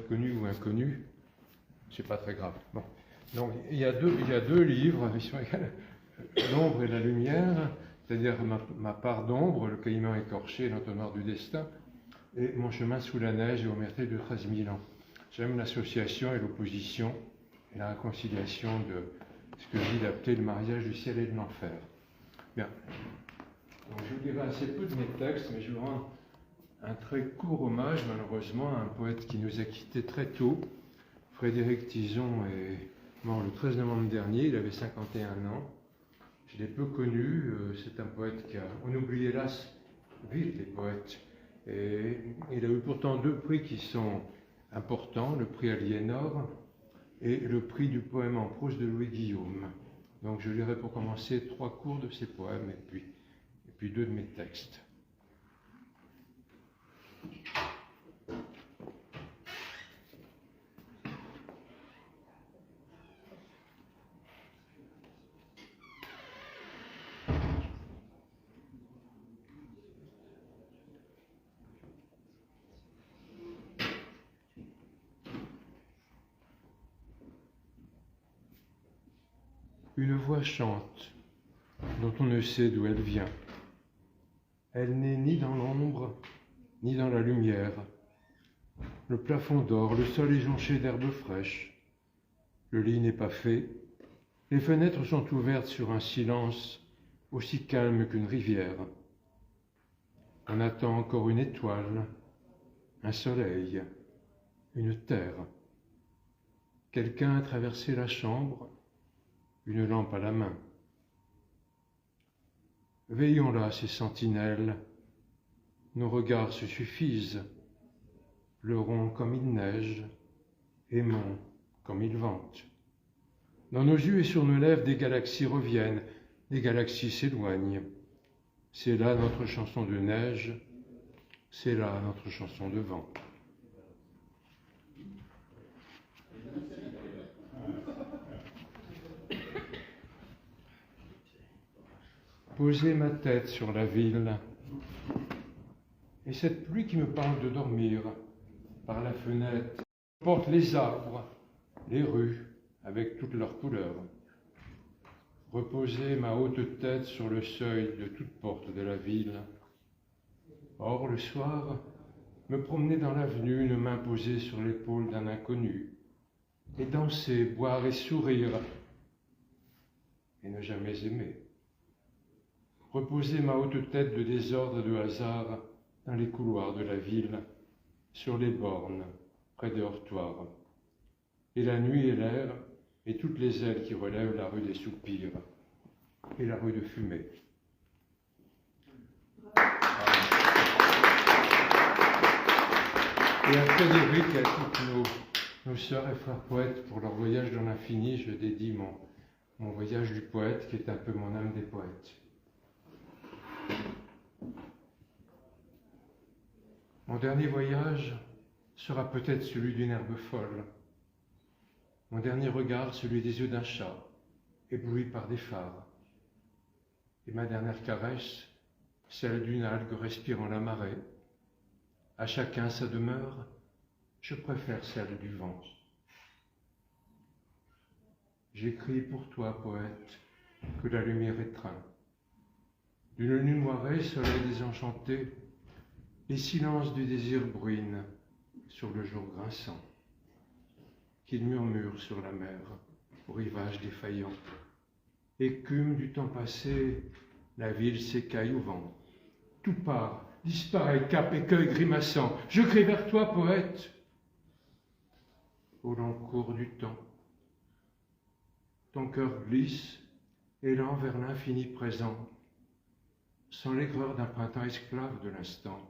Connu ou inconnu, c'est pas très grave. Bon. Donc il y a deux livres, L'ombre et la lumière, c'est-à-dire ma part d'ombre, le caïman écorché, l'entonnoir du destin, et Mon chemin sous la neige et au myrtille de 13 000 ans. J'aime l'association et l'opposition et la réconciliation de ce que Gilles appelait le mariage du ciel et de l'enfer. Bien. Donc, je vous dirai assez peu de mes textes, mais je vous rends un très court hommage, malheureusement, à un poète qui nous a quittés très tôt. Frédéric Tison est mort le 13 novembre dernier, il avait 51 ans. Je l'ai peu connu, c'est un poète on oublie hélas vite les poètes. Et il a eu pourtant deux prix qui sont importants, le prix Aliénor et le prix du poème en prose de Louis Guillaume. Donc je lirai pour commencer 3 cours de ses poèmes et puis 2 de mes textes. Une voix chante, dont on ne sait d'où elle vient. Elle n'est ni dans l'ombre, ni dans la lumière. Le plafond dort, le sol est jonché d'herbes fraîches. Le lit n'est pas fait. Les fenêtres sont ouvertes sur un silence aussi calme qu'une rivière. On attend encore une étoile, un soleil, une terre. Quelqu'un a traversé la chambre, une lampe à la main. Veillons là, ces sentinelles, nos regards se suffisent, pleurons comme il neige, aimons comme il vente. Dans nos yeux et sur nos lèvres, des galaxies reviennent, des galaxies s'éloignent. C'est là notre chanson de neige, c'est là notre chanson de vent. Poser ma tête sur la ville, et cette pluie qui me parle de dormir, par la fenêtre, porte les arbres, les rues, avec toutes leurs couleurs. Reposer ma haute tête sur le seuil de toute porte de la ville. Or, le soir, me promener dans l'avenue, une main posée sur l'épaule d'un inconnu, et danser, boire et sourire, et ne jamais aimer. Reposer ma haute tête de désordre et de hasard dans les couloirs de la ville, sur les bornes, près des hortoirs. Et la nuit et l'air, et toutes les ailes qui relèvent la rue des soupirs, et la rue de Fumée. Et à Frédéric et à toutes nos sœurs et frères poètes, pour leur voyage dans l'infini, je dédie mon voyage du poète, qui est un peu mon âme des poètes. Mon dernier voyage sera peut-être celui d'une herbe folle. Mon dernier regard, celui des yeux d'un chat, ébloui par des phares. Et ma dernière caresse, celle d'une algue respirant la marée. À chacun sa demeure, je préfère celle du vent. J'écris pour toi, poète, que la lumière étreint. D'une nuit moirée, soleil désenchanté, les silences du désir bruinent sur le jour grinçant, qu'il murmure sur la mer, au rivage défaillant. Écume du temps passé, la ville s'écaille au vent. Tout part, disparaît, cap, écueil grimaçant. Je crie vers toi, poète, au long cours du temps. Ton cœur glisse, élan vers l'infini présent, sans l'aigreur d'un printemps esclave de l'instant.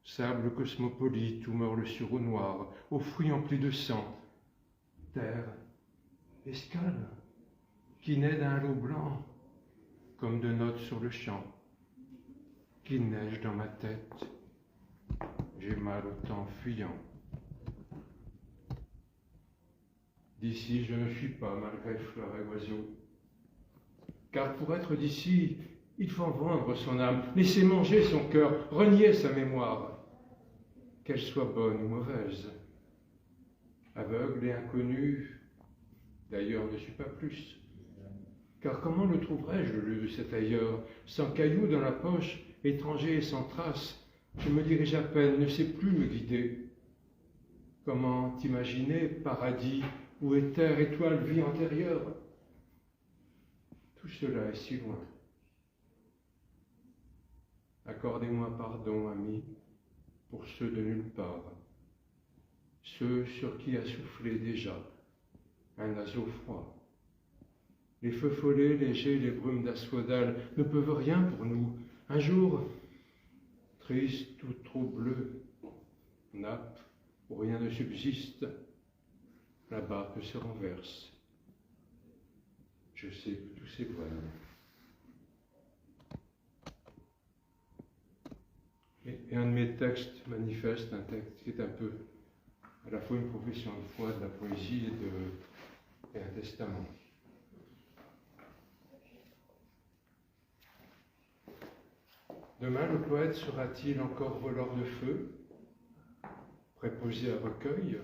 Sable cosmopolite où meurt le sureau noir, aux fruits emplis de sang. Terre, escale, qui naît d'un lot blanc, comme de notes sur le champ. Qu'il neige dans ma tête, j'ai mal au temps fuyant. D'ici je ne fuis pas, malgré fleurs et oiseaux. Car pour être d'ici, il faut vendre son âme, laisser manger son cœur, renier sa mémoire. qu'elle soit bonne ou mauvaise. Aveugle et inconnu, d'ailleurs ne suis pas plus. Car comment le trouverais-je, le lieu de cet ailleurs, sans cailloux dans la poche, étranger et sans trace? Je me dirige à peine, ne sais plus me guider. Comment imaginer paradis ou éther, étoile, vie antérieure? Tout cela est si loin. Accordez-moi pardon, amis, pour ceux de nulle part, ceux sur qui a soufflé déjà un naseau froid. Les feux follets légers, les brumes d'asphodèle ne peuvent rien pour nous. Un jour, triste ou trop bleu, nappe où rien ne subsiste, la barque se renverse. Je sais que tout s'éloigne. Et un de mes textes manifeste, un texte qui est un peu à la fois une profession de foi, de la poésie et un testament. Demain, le poète sera-t-il encore voleur de feu, préposé à recueil,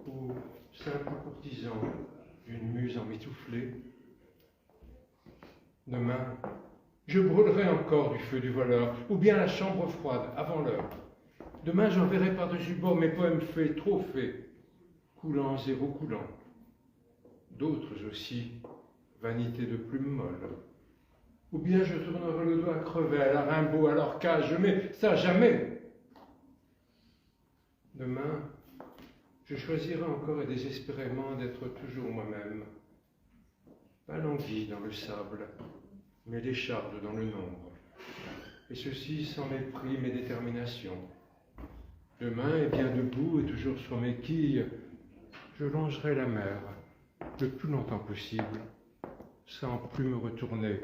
ou simple courtisan d'une muse emmitouflée? Demain, je brûlerai encore du feu du voleur, ou bien la chambre froide, avant l'heure. Demain, j'enverrai par-dessus bord mes poèmes faits, trop faits, coulants et recoulants. D'autres aussi, vanité de plumes molles. Ou bien je tournerai le doigt à Crevel, à Rimbaud, à Lorca, mais ça jamais. Demain, je choisirai encore et désespérément d'être toujours moi-même, pas languie dans le sable, mais l'écharde dans le nombre, et ceci sans mépris mais détermination. Demain, et bien debout et toujours sur mes quilles, je longerai la mer le plus longtemps possible, sans plus me retourner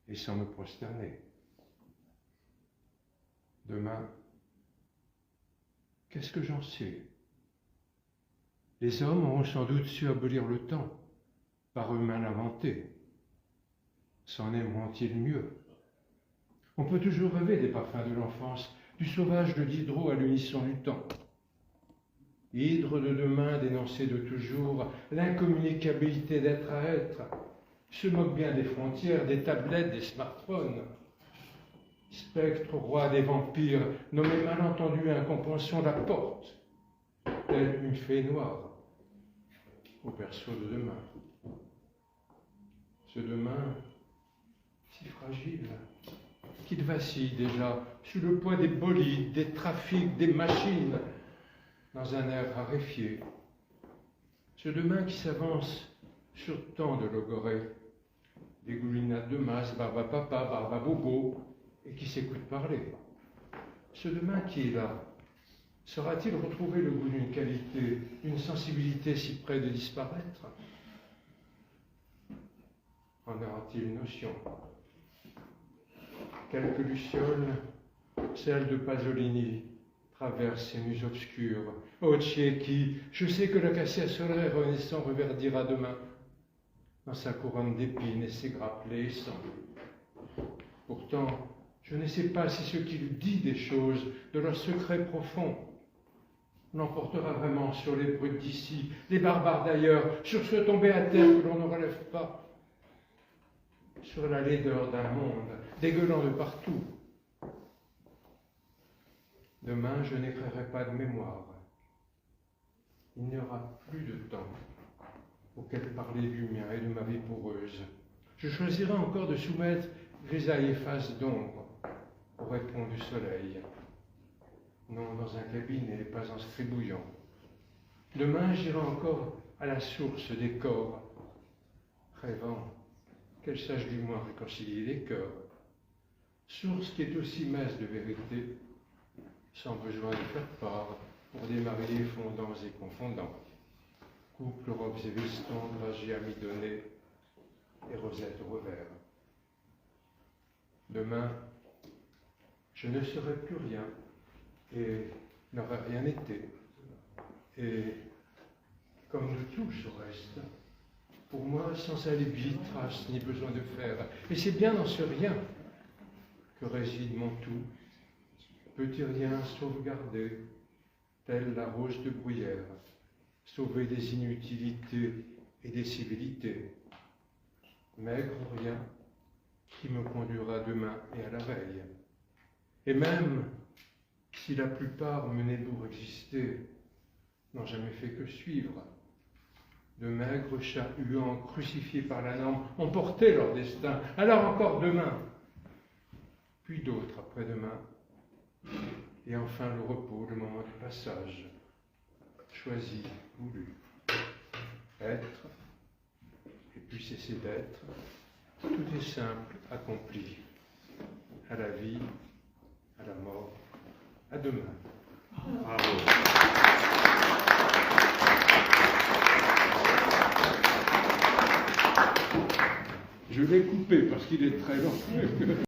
et sans me prosterner. Demain, qu'est-ce que j'en sais? Les hommes auront sans doute su abolir le temps, par eux-mêmes l'inventer. S'en aimeront-ils mieux? On peut toujours rêver des parfums de l'enfance, du sauvage de Diderot à l'unisson du temps. Hydre de demain dénoncé de toujours, l'incommunicabilité d'être à être, se moque bien des frontières, des tablettes, des smartphones. Spectre roi des vampires, nommé malentendu incompréhension la porte, telle une fée noire, au berceau de demain. Ce demain, si fragile, qu'il vacille déjà sous le poids des bolides, des trafics, des machines, dans un air raréfié. Ce demain qui s'avance sur tant de logorées, des goulinades de masse, barbe à papa, barbe à bobo, et qui s'écoute parler. Ce demain qui est là, saura-t-il retrouver le goût d'une qualité, d'une sensibilité si près de disparaître? En aura-t-il notion? Quelques lucioles, celle de Pasolini, traversent ces nuits obscures. Ô Tchéki, je sais que le cassia solaire renaissant reverdira demain dans sa couronne d'épines et ses grappes sang. Pourtant, je ne sais pas si ce qu'il dit des choses, de leurs secrets profonds, l'emportera vraiment sur les brutes d'ici, les barbares d'ailleurs, sur ceux tombés à terre que l'on ne relève pas, sur la laideur d'un monde dégueulant de partout. Demain, je n'écrirai pas de mémoire. Il n'y aura plus de temps auquel parler du mien et de ma vie poreuse. Je choisirai encore de soumettre grisaille et face d'ombre au répond du soleil. Non dans un cabinet, pas en scribouillant. Demain, j'irai encore à la source des corps, rêvant qu'elle sache du moins réconcilier les cœurs. Source qui est aussi messe de vérité, sans besoin de faire part pour des mariés fondants et confondants. Couple, robes et vestons, dragées amidonnées et rosettes au revers. Demain, je ne serai plus rien et n'aurai rien été. Et comme nous tous au reste, pour moi, sans alibi, trace, ni besoin de faire. Et c'est bien dans ce rien que réside mon tout. petit rien sauvegarder, telle la rose de bruyère, sauver des inutilités et des civilités. Maigre rien qui me conduira demain et à la veille. Et même si la plupart menés pour exister n'ont jamais fait que suivre, de maigres chats huants crucifiés par la norme ont porté leur destin, alors encore demain, puis d'autres après-demain, et enfin le repos, le moment du passage, choisi, voulu, être, et puis cesser d'être, tout est simple, accompli, à la vie, à la mort, à demain. Bravo. Je l'ai coupé parce qu'il est très long.